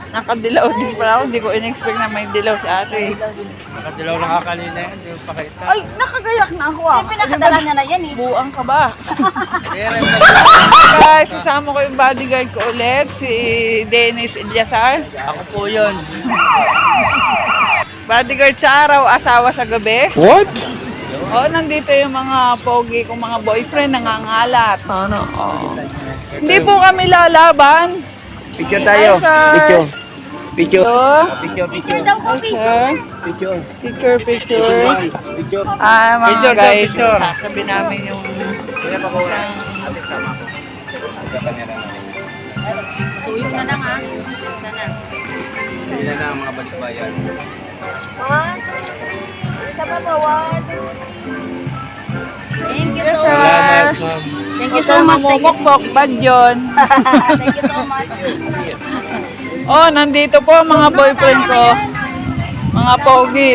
Nakadilaw din pala ako. Hindi ko in-expect na may dilaw sa ate. Nakadilaw lang ka kanina yan. Hindi mo pakita. Ay, nakagayak na ako ah. Pinakadala niya na yan eh. Buang ka ba? Kaya Guys, sasama ko yung bodyguard ko ulit, si Dennis Ilyasar. ako po yun. Bodyguard sa araw, asawa sa gabi. What? Oh, nandito yung mga pogi kong mga boyfriend nangangalat. Sana, Hindi po kami lalaban. Picture tayo. Hi, sir. Picture. Picture. Ito. Picture, picture. Daw po, Hi, sir. Picture. Picture. Picture. Mga Picture, guys, picture. sabi namin yung Kaya pa ko. isang Ate, sama ko. Ang kamera namin. Tuyong na lang ha. Sana. Hindi na lang mga balikbayan. Thank you Yes, so sir. much. Salamat, ma'am. Thank you so much. Thank you so Mamumukpok, bad yun. Thank you so much. Oh, nandito po ang mga boyfriend ko. Mga pogi.